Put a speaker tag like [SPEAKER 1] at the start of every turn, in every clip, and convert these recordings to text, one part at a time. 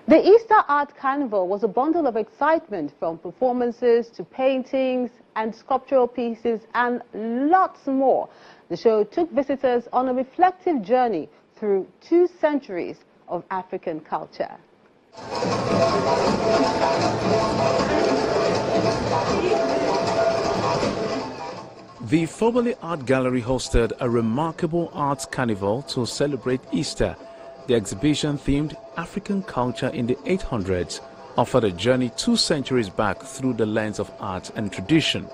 [SPEAKER 1] The Easter Art Carnival was a bundle of excitement, from performances to paintings and sculptural pieces and lots more. The show took visitors on a reflective journey through 2 centuries of African culture.
[SPEAKER 2] The Fobally Art Gallery hosted a remarkable arts carnival to celebrate Easter. The exhibition, themed African Culture in the 800s, offered a journey 2 centuries back through the lens of art and tradition.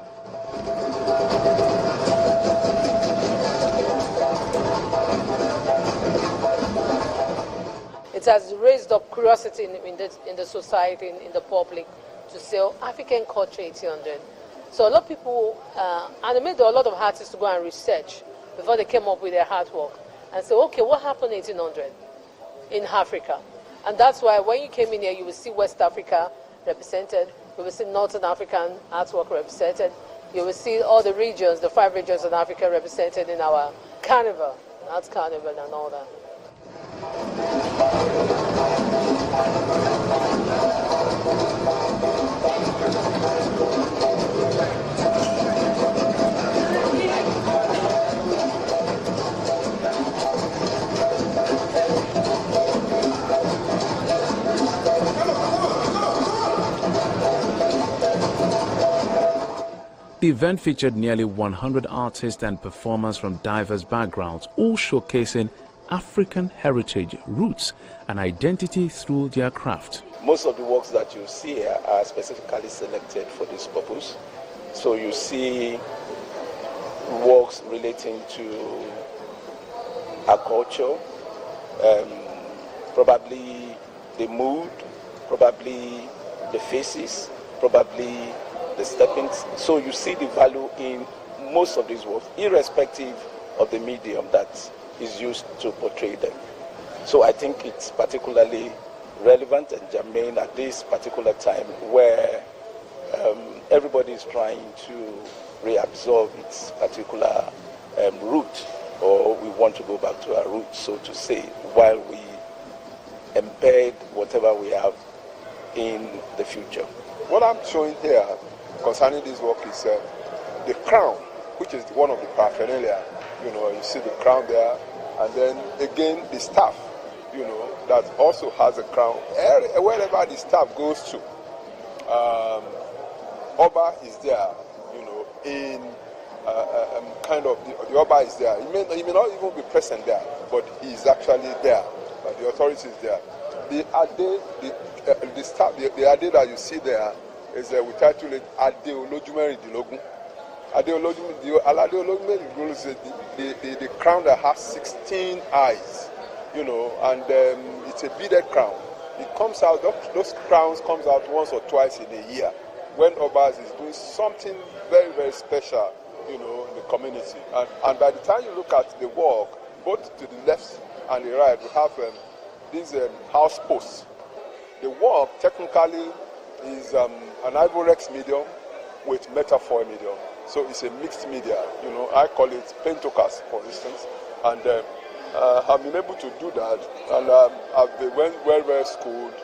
[SPEAKER 3] It has raised up curiosity in the society, in the public, to say, oh, African culture 1800. So a lot of people, and it made a lot of artists to go and research before they came up with their artwork and say, okay, what happened in 1800 in Africa? And that's why when you came in here, you will see West Africa represented, you will see Northern African artwork represented, you will see all the regions, the 5 regions of Africa represented in our carnival, arts carnival and all that.
[SPEAKER 2] The event featured nearly 100 artists and performers from diverse backgrounds, all showcasing African heritage, roots and identity through their craft.
[SPEAKER 4] Most of the works that you see here are specifically selected for this purpose. So you see works relating to our culture, probably the mood, probably the faces, probably the steppings. So you see the value in most of these works, irrespective of the medium that is used to portray them. So I think it's particularly relevant and germane at this particular time where everybody is trying to reabsorb its particular root, or we want to go back to our roots, so to say, while we embed whatever we have in the future.
[SPEAKER 5] What I'm showing here concerning this work is the crown, which is one of the paraphernalia. You know, you see the crown there, and then again the staff, you know, that also has a crown. Wherever the staff goes to, Oba is there, you know, in kind of the Oba is there. He may not even be present there, but he is actually there. The authority is there. The Ade, staff, the Ade that you see there is we title it Ade Olojumeri Dilogun. Ade Olojumeri is the crown that has 16 eyes, you know, and it's a beaded crown. It comes out, those crowns comes out once or twice in a year when Obas is doing something very, very special, you know, in the community. And by the time you look at the work, both to the left and the right, we have these house posts. The work technically is an Ivorex medium with metafoil medium. So it's a mixed media, you know. I call it pentocast, for instance. And I've been able to do that. And I've been well schooled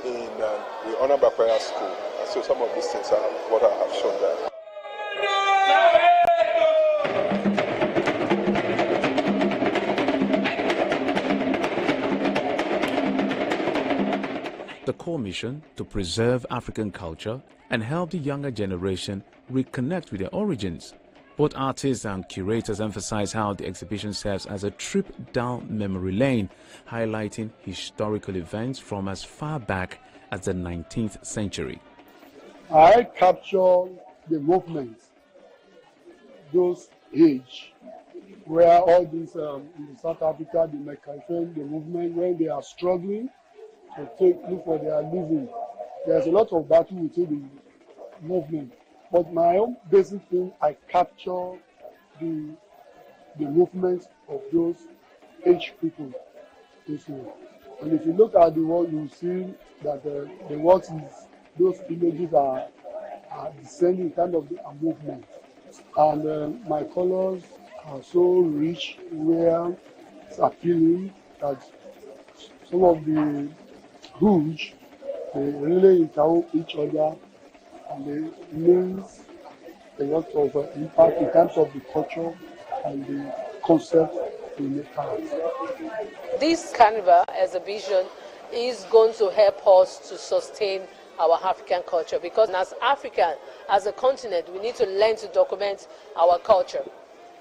[SPEAKER 5] in the Onabakwaya school. So some of these things are what I have shown there.
[SPEAKER 2] The core mission to preserve African culture and help the younger generation reconnect with their origins. Both artists and curators emphasize how the exhibition serves as a trip down memory lane, highlighting historical events from as far back as the 19th century.
[SPEAKER 6] I capture the movement, those age, where all these in South Africa, the Mercantile, the movement, when they are struggling to look for their living. There's a lot of battle within the movement. But my own basic thing, I capture the movements of those aged people. And if you look at the work, you see that the works is, those images are descending kind of a movement. And my colors are so rich, where it's appealing that some of the huge. They really interrupt each other, and they means a lot of impact in terms of the culture and the concept in the past.
[SPEAKER 3] This Carnival exhibition is going to help us to sustain our African culture, because as African, as a continent, we need to learn to document our culture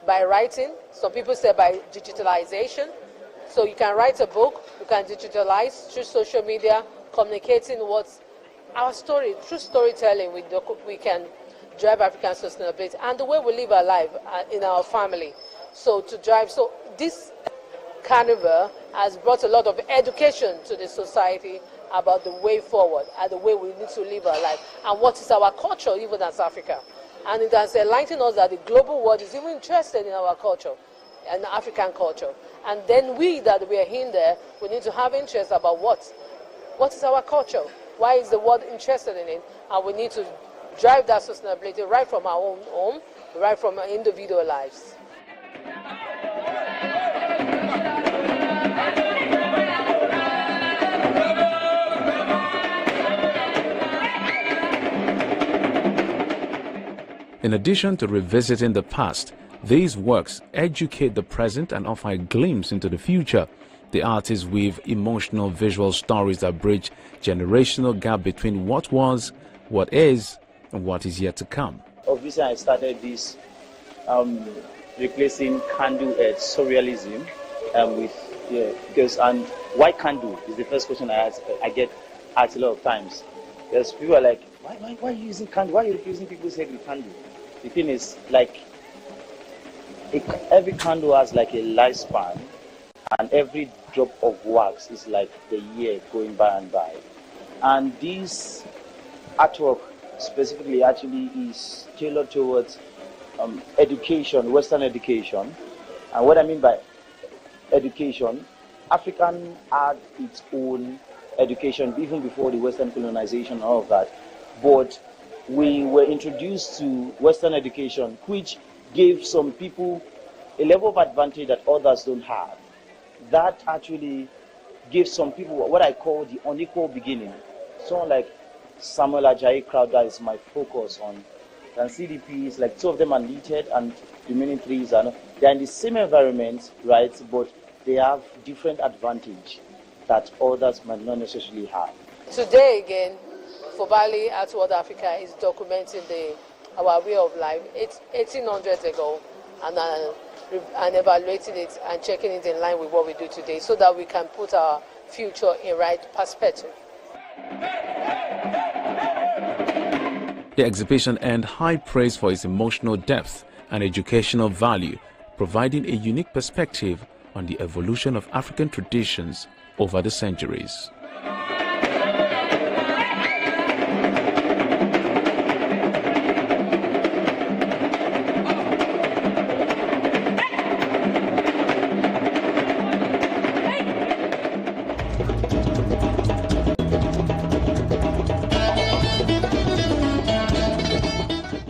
[SPEAKER 3] by writing. Some people say by digitalization. So you can write a book, you can digitalize through social media, communicating what's our story. Through storytelling, we can drive African sustainability and the way we live our life in our family. So this Carnival has brought a lot of education to the society about the way forward and the way we need to live our life and what is our culture even as Africa. And it has enlightened us that the global world is even interested in our culture and African culture. And then we are in there, we need to have interest about what is our culture, why is the world interested in it, and we need to drive that sustainability right from our own home, right from our individual lives.
[SPEAKER 2] In addition to revisiting the past, these works educate the present and offer a glimpse into the future. The artists weave emotional visual stories that bridge generational gap between what was, what is, and what is yet to come.
[SPEAKER 7] Obviously, I started this replacing candle at surrealism and why candle is the first question I get asked a lot of times. Because people are like, why are you using candle? Why are you replacing people's head with candle? The thing is, like, every candle has like a lifespan, and every drop of wax is like the year going by and by. And this artwork specifically actually is tailored towards education, Western education. And what I mean by education, African had its own education even before the Western colonization and all of that. But we were introduced to Western education, which gave some people a level of advantage that others don't have. That actually gives some people what I call the unequal beginning. Someone like Samuel Ajayi Crowder is my focus on. And CDPs, like two of them are knitted and the remaining three they're in the same environment, right? But they have different advantage that others might not necessarily have. Today
[SPEAKER 3] again, Fobally at World Africa is documenting our way of life. It's 1800s ago, and evaluating it and checking it in line with what we do today, so that we can put our future in right perspective.
[SPEAKER 2] The exhibition earned high praise for its emotional depth and educational value, providing a unique perspective on the evolution of African traditions over the centuries.